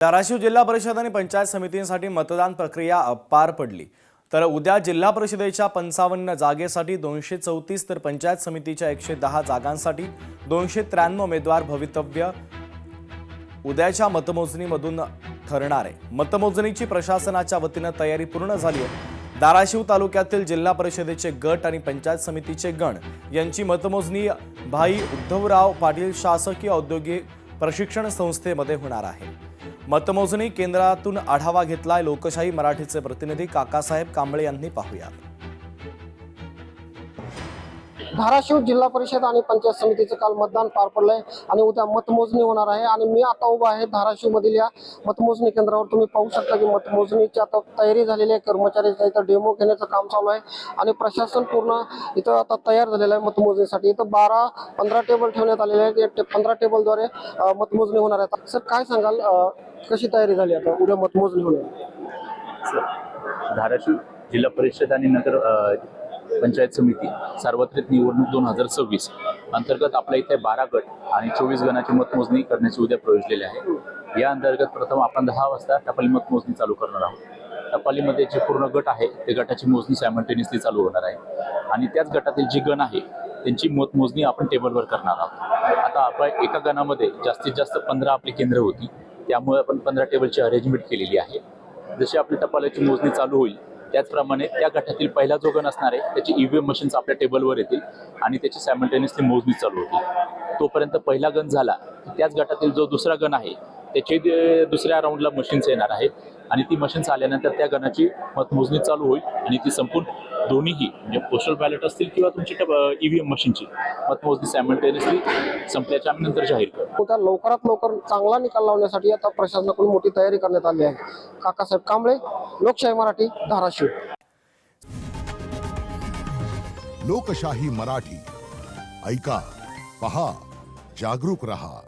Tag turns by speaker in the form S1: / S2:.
S1: धाराशिव जिल्हा परिषद आणि पंचायत समितींसाठी मतदान प्रक्रिया पार पडली। तर उद्या जिल्हा परिषदेच्या 55 जागेसाठी 234 तर पंचायत समितीच्या 110 जागांसाठी 293 उमेदवार भवितव्य उद्याच्या मतमोजणीमधून ठरणार आहे। मतमोजणीची प्रशासनाच्या वतीने तयारी पूर्ण झाली आहे। धाराशिव तालुक्यातील जिल्हा परिषदेचे गट आणि पंचायत समितीचे गण यांची मतमोजणी भाई उद्धवराव पाटील शासकीय औद्योगिक प्रशिक्षण संस्थेमध्ये होणार आहे। मतमोजणी केंद्रातून आढावा घेतलाय लोकशाही मराठीचे प्रतिनिधी काकासाहेब कांबळे यांनी। पाहूया।
S2: धाराशिव जिल्हा परिषद आणि पंचायत समितीचे काल मतदान पार पडलंय आणि उद्या मतमोजणी होणार आहे। आणि मी आता उभा आहे धाराशिव मधील या मतमोजणी केंद्रावर। तुम्ही पाहू शकता की मतमोजणीची आता तयारी झालेली आहे। कर्मचाऱ्यांचा इथं डेमो घेण्याचं काम चालू आहे आणि प्रशासन पूर्ण इथं आता तयार झालेलं आहे मतमोजणीसाठी। इथं 12-15 टेबल ठेवण्यात आलेले आहेत। 15 टेबलद्वारे मतमोजणी होणार आहे। सर काय सांगाल, कशी तयारी झाली आता उद्या मतमोजणी होणार?
S3: धाराशिव जिल्हा परिषद आणि नगर पंचायत समिती सार्वत्रिक निवडणूक 2026 अंतर्गत आपल्या इथे 12 गट आणि 24 गणाची मतमोजणी करण्याची उद्या प्रयोजलेली आहे। या अंतर्गत प्रथम आपण 10 वाजता टपाली मतमोजणी चालू करणार आहोत। टपालीमध्ये जे पूर्ण गट आहे ते गटाची मोजणी सायमल्टेनियसली चालू होणार आहे आणि त्याच गटातील जी गण आहे त्यांची मतमोजणी आपण टेबलवर करणार आहोत। आता आपण एका गणामध्ये जास्तीत जास्त 15 आपली केंद्र होती, त्यामुळे आपण 15 टेबलची अरेंजमेंट केलेली आहे। जशी आपली टपालाची मोजणी चालू होईल त्याचप्रमाणे त्या गटातील पहिला जो गण असणार आहे त्याची ईव्हीएम मशीन्स आपल्या टेबलवर येतील आणि त्याची सायमल्टेनियसली मोजणी चालू होतील। तोपर्यंत पहिला गण झाला की त्याच गटातील जो दुसरा गण आहे त्याचे दुसऱ्या राऊंडला मशीन्स येणार आहेत आणि ती मशीन्स आल्यानंतर त्या गणाची मतमोजणी चालू होईल आणि ती संपूर्ण दोन्हीही म्हणजे पोस्टल बॅलेट असतील किंवा तुमची ईव्हीएम मशीनची मतमोजणी सायमल्टेनियसली संपल्याच्या नंतर जाहीर करू।
S2: त्या लवकरात लवकर चांगला निकाल लावण्यासाठी आता प्रशासनाकडून मोठी तयारी करण्यात आली आहे। काकासाहेब कांबळे, लोकशाही मराठी, धाराशिव।
S4: लोकशाही मराठी ऐका, पहा, जागरूक रहा।